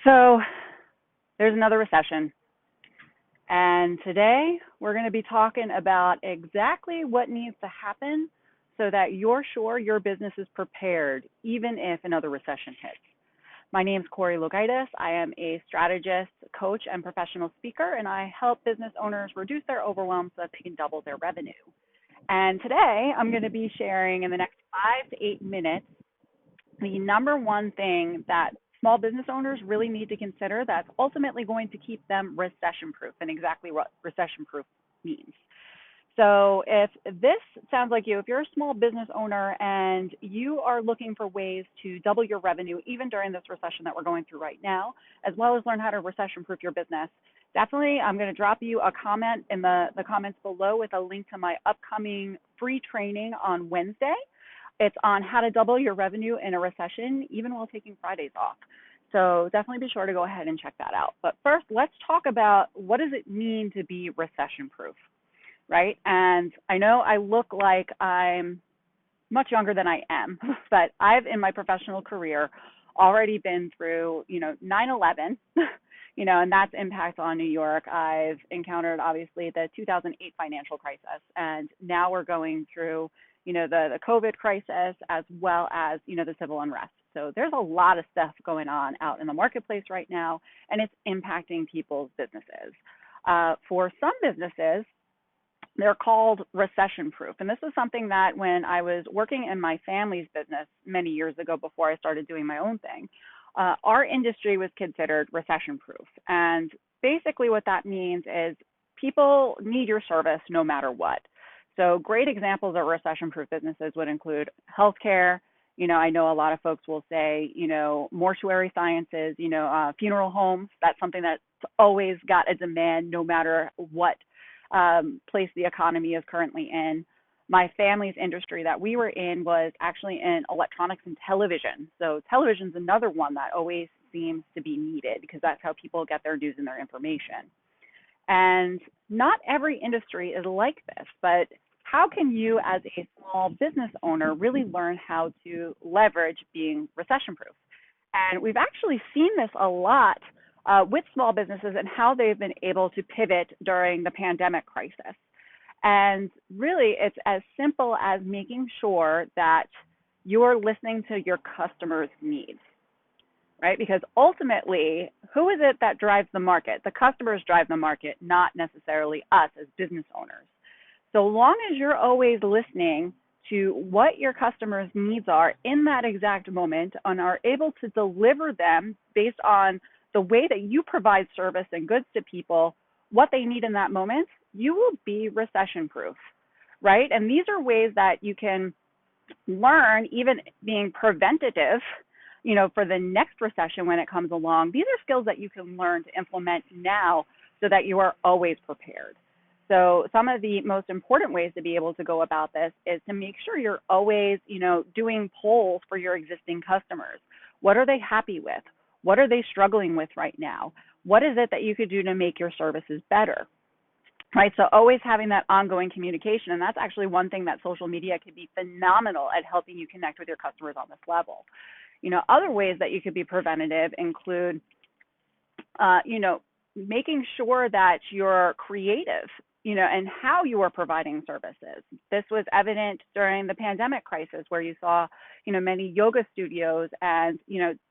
So there's another recession. And today we're going to be talking about exactly what needs to happen so that you're sure your business is prepared, even if another recession hits. My name is Corey Logaitis. I am a strategist, coach, and professional speaker, and I help business owners reduce their overwhelm so that they can double their revenue. And today I'm going to be sharing in the next 5 to 8 minutes the number one thing that small business owners really need to consider that's ultimately going to keep them recession proof, and exactly what recession proof means. So if this sounds like you, if you're a small business owner and you are looking for ways to double your revenue even during this recession that we're going through right now, as well as learn how to recession proof your business, definitely I'm going to drop you a comment in the comments below with a link to my upcoming free training on Wednesday. It's on how to double your revenue in a recession, even while taking Fridays off. So definitely be sure to go ahead and check that out. But first, let's talk about what does it mean to be recession proof, right? And I know I look like I'm much younger than I am, but I've in my professional career already been through, 9/11, and that's impact on New York. I've encountered obviously the 2008 financial crisis, and now we're going through the COVID crisis, as well as, the civil unrest. So there's a lot of stuff going on out in the marketplace right now, and it's impacting people's businesses. For some businesses, they're called recession proof. And this is something that when I was working in my family's business many years ago before I started doing my own thing, our industry was considered recession proof. And basically what that means is people need your service no matter what. So great examples of recession-proof businesses would include healthcare. I know a lot of folks will say, mortuary sciences, funeral homes. That's something that's always got a demand no matter what place the economy is currently in. My family's industry that we were in was actually in electronics and television. So television's another one that always seems to be needed because that's how people get their news and their information. And not every industry is like this, but how can you as a small business owner really learn how to leverage being recession proof? And we've actually seen this a lot with small businesses and how they've been able to pivot during the pandemic crisis. And really, it's as simple as making sure that you're listening to your customers' needs, right? Because ultimately, who is it that drives the market? The customers drive the market, not necessarily us as business owners. So long as you're always listening to what your customers' needs are in that exact moment and are able to deliver them based on the way that you provide service and goods to people, what they need in that moment, you will be recession proof, right? And these are ways that you can learn, even being preventative, for the next recession when it comes along. These are skills that you can learn to implement now so that you are always prepared. So some of the most important ways to be able to go about this is to make sure you're always, doing polls for your existing customers. What are they happy with? What are they struggling with right now? What is it that you could do to make your services better? Right? So always having that ongoing communication. And that's actually one thing that social media can be phenomenal at helping you connect with your customers on this level. Other ways that you could be preventative include, making sure that you're creative, and how you are providing services. This was evident during the pandemic crisis where you saw, many yoga studios and,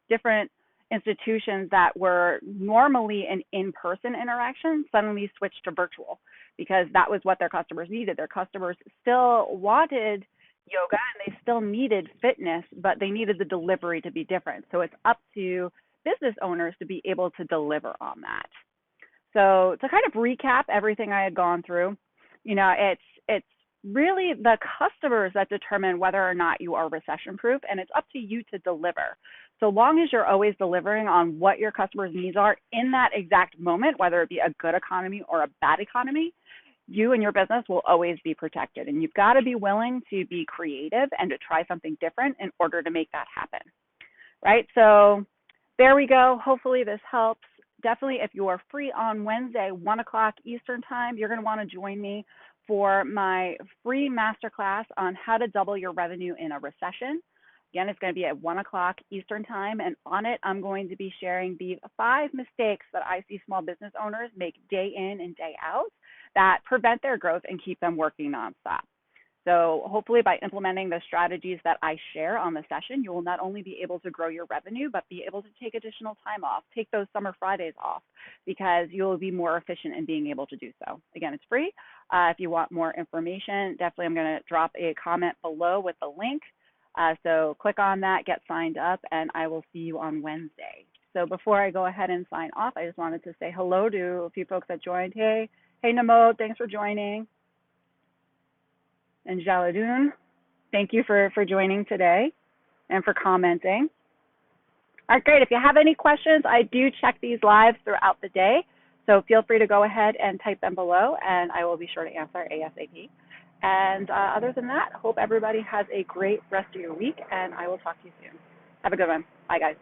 different institutions that were normally an in-person interaction suddenly switched to virtual because that was what their customers needed. Their customers still wanted yoga and they still needed fitness, but they needed the delivery to be different. So it's up to business owners to be able to deliver on that. So to kind of recap everything I had gone through, it's really the customers that determine whether or not you are recession proof, and it's up to you to deliver. So long as you're always delivering on what your customers' needs are in that exact moment, whether it be a good economy or a bad economy, you and your business will always be protected. And you've got to be willing to be creative and to try something different in order to make that happen, right? So there we go. Hopefully this helps. Definitely, if you are free on Wednesday, 1 o'clock Eastern time, you're going to want to join me for my free masterclass on how to double your revenue in a recession. Again, it's going to be at 1 o'clock Eastern time, and on it, I'm going to be sharing the 5 mistakes that I see small business owners make day in and day out that prevent their growth and keep them working nonstop. So hopefully by implementing the strategies that I share on the session, you will not only be able to grow your revenue, but be able to take additional time off, take those summer Fridays off, because you will be more efficient in being able to do so. Again, it's free. If you want more information, definitely I'm going to drop a comment below with the link. So click on that, get signed up, and I will see you on Wednesday. So before I go ahead and sign off, I just wanted to say hello to a few folks that joined. Hey Namod, thanks for joining. And Jaladoon, thank you for joining today and for commenting. All right, great. If you have any questions, I do check these lives throughout the day. So feel free to go ahead and type them below, and I will be sure to answer ASAP. And other than that, hope everybody has a great rest of your week, and I will talk to you soon. Have a good one. Bye, guys.